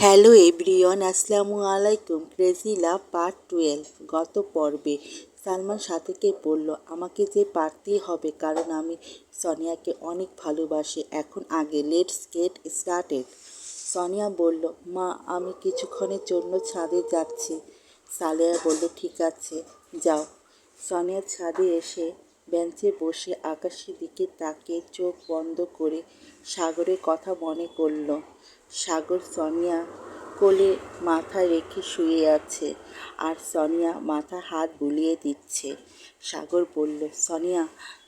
Hello everyone, আসসালামু আলাইকুম। Crazy লাভ part 12। গত পর্বে সালমান সাথীকে বলল, আমাকে যে পারতেই হবে, কারণ আমি সোনিয়াকে অনেক ভালোবাসি। এখন আগে লেটস গেট স্টার্টেড। সোনিয়া বলল, মা আমি কিছুক্ষণের জন্য ছাদে যাচ্ছি। সালেয়া বলল, ঠিক আছে যাও। সোনিয়া ছাদে এসে বেঞ্চে বসে আকাশের দিকে তাকিয়ে চোখ বন্ধ করে সাগরের কথা মনে করল। সাগর সোনিয়া কোলে মাথা রেখে শুয়ে আছে, আর সোনিয়া মাথা হাত বুলিয়ে দিচ্ছে। সাগর বলল, সোনিয়া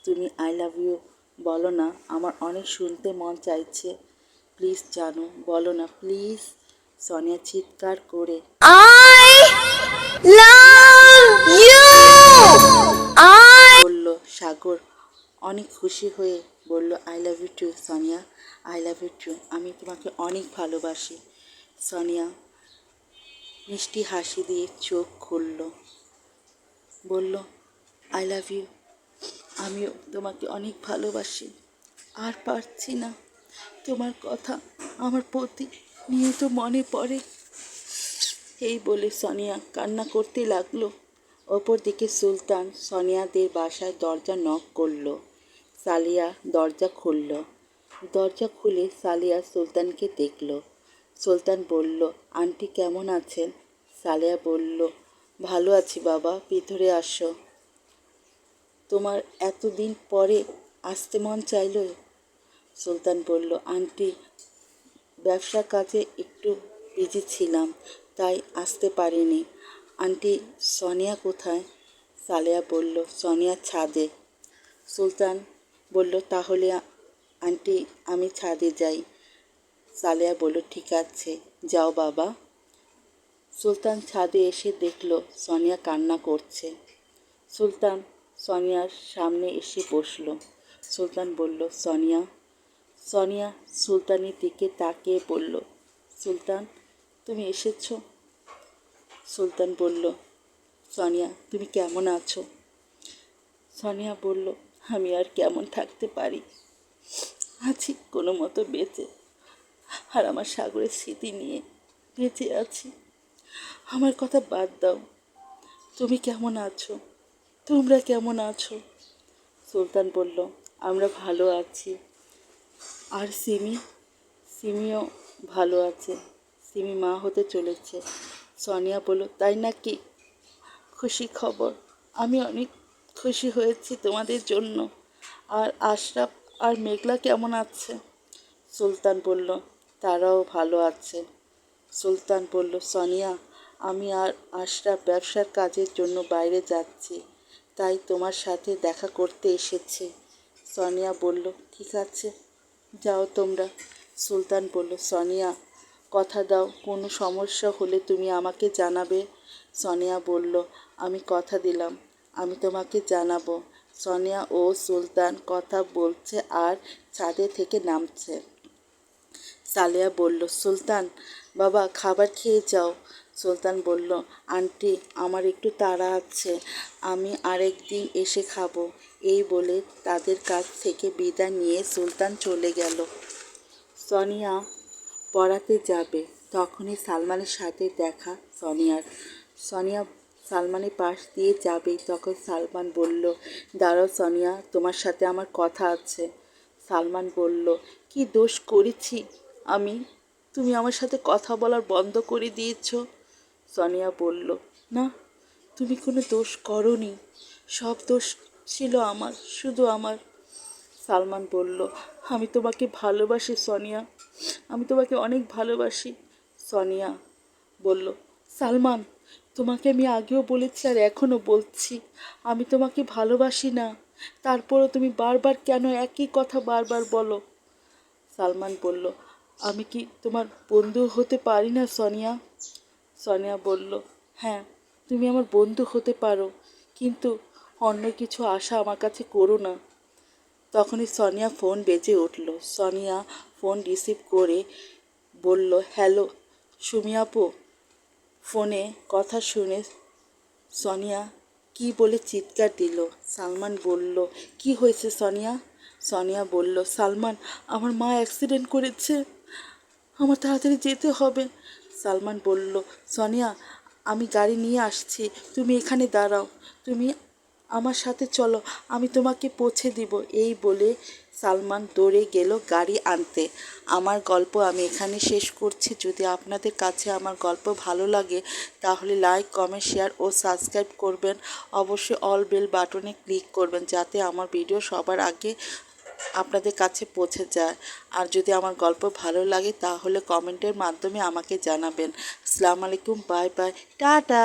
তুমি আই লাভ ইউ বলো না, আমার অনেক শুনতে মন চাইছে। প্লিজ জানো, বলো না প্লিজ। সোনিয়া চিৎকার করে বলল। সাগর অনেক খুশি হয়ে বলল, I love you too Sonia, I love you too. আমি তোমাকে অনেক ভালোবাসি। সোনিয়া মিষ্টি হাসি দিয়ে চোখ খুলল, বলল, আই লাভ ইউ। আমিও তোমাকে অনেক ভালোবাসি, আর পারছি না। তোমার কথা আমার প্রতিনিয়ত মনে পড়ে। এই বলে সোনিয়া কান্না করতে লাগলো। অপরদিকে সুলতান সোনিয়াদের বাসায় দরজা নক করলো। সালিয়া দরজা খুলল। দরজা খুলে সালিয়া সুলতানকে দেখল। সুলতান বলল, আন্টি কেমন আছেন? সালিয়া বলল, ভালো আছি বাবা, ভিতরে আসো। তোমার এতদিন পরে আসতে মন চাইল? সুলতান বলল, আন্টি ব্যবসা কাজে একটু বিজি ছিলাম, তাই আসতে পারিনি। আন্টি সোনিয়া কোথায়? সালেয়া বলল, সোনিয়া ছাদে। সুলতান বলল, তাহলে আন্টি আমি ছাদে যাই। সালেয়া বলল, ঠিক আছে যাও বাবা। সুলতান ছাদে এসে দেখল সোনিয়া কান্না করছে। সুলতান সোনিয়ার সামনে এসে বসল। সুলতান বলল, সোনিয়া। সোনিয়া সুলতানের দিকে তাকিয়ে বলল, সুলতান তুমি এসেছো? সুলতান বলল, সোনিয়া তুমি কেমন আছো? সোনিয়া বলল, আমি আর কেমন থাকতে পারি, আছি কোনো মতো বেঁচে, আর আমার সাগরের স্মৃতি নিয়ে বেঁচে আছি। আমার কথা বাদ দাও, তুমি কেমন আছো? তোমরা কেমন আছো? সুলতান বলল, আমরা ভালো আছি। আর সিমিও ভালো আছে। সিমি মা হতে চলেছে। সোনিয়া বলল, তাই নাকি? খুশি খবর। আমি অনেক খুশি হয়েছি তোমাদের জন্য। আর আশরাফ আর মেঘলা কেমন আছে? সুলতান বলল, তারাও ভালো আছে। সুলতান বলল, সোনিয়া আমি আর আশরাফ ব্যবসার কাজের জন্য বাইরে যাচ্ছি, তাই তোমার সাথে দেখা করতে এসেছি। সোনিয়া বলল, ঠিক আছে যাও তোমরা। সুলতান বলল, সোনিয়া কথা দাও, কোনো সমস্যা হলে তুমি আমাকে জানাবে। সোনিয়া বলল, আমি কথা দিলাম, আমি তোমাকে জানাবো। সোনিয়া ও সুলতান কথা বলছে আর ছাদে থেকে নামছে। সালেয়া বলল, সুলতান বাবা খাবার খেয়ে যাও। সুলতান বলল, আন্টি আমার একটু তাড়া আছে, আমি আরেক দিন এসে খাবো। এই বলে তাদের কাছ থেকে বিদায় নিয়ে সুলতান চলে গেল। সোনিয়া পড়াতে যাবে, তখনই সালমানের সাথে দেখা সোনিয়ার। সোনিয়া সালমানের পাশ দিয়ে যাবে, তখন সালমান বলল, দাঁড়াও সোনিয়া, তোমার সাথে আমার কথা আছে। সালমান বলল, কি দোষ করেছি আমি, তুমি আমার সাথে কথা বলার বন্ধ করে দিয়েছ? সোনিয়া বলল, না তুমি কোনো দোষ করোনি, সব দোষ ছিল আমার, শুধু আমার। সালমান বলল, আমি তোমাকে ভালোবাসি সোনিয়া, আমি তোমাকে অনেক ভালোবাসি। সোনিয়া বলল, সালমান তোমাকে আমি আগেও বলেছি আর এখনও বলছি, আমি তোমাকে ভালোবাসি না, তারপরও তুমি বারবার কেন একই কথা বারবার বলো? সালমান বলল, আমি কি তোমার বন্ধু হতে পারি না সোনিয়া? সোনিয়া বলল, হ্যাঁ তুমি আমার বন্ধু হতে পারো, কিন্তু অন্য কিছু আশা আমার কাছে করো না। তখনই সোনিয়া ফোন বেজে উঠল। সোনিয়া ফোন রিসিভ করে বলল, হ্যালো সুমি আপু। ফোনে কথা শুনে সোনিয়া কি বলে চিৎকার দিল। সালমান বলল, কি হয়েছে সোনিয়া? সোনিয়া বলল, সালমান আমার মা অ্যাক্সিডেন্ট করেছে, আমার তাড়াতাড়ি যেতে হবে। সালমান বলল, সোনিয়া আমি গাড়ি নিয়ে আসছি, তুমি এখানে দাঁড়াও, তুমি আমার সাথে চলো, আমি তোমাকে পৌঁছে দিব। এই বলে সালমান দৌড়ে গেল গাড়ি আনতে। আমার গল্প আমি এখানে শেষ করছি। যদি আপনাদের কাছে আমার গল্প ভালো লাগে তাহলে লাইক, কমেন্ট, শেয়ার ও সাবস্ক্রাইব করবেন। অবশ্যই অল বেল বাটনে ক্লিক করবেন যাতে আমার ভিডিও সবার আগে আপনাদের কাছে পৌঁছে যায়। আর যদি আমার গল্প ভালো লাগে তাহলে কমেন্টের মাধ্যমে আমাকে জানাবেন। আসসালামু আলাইকুম, বাই বাই, টাটা।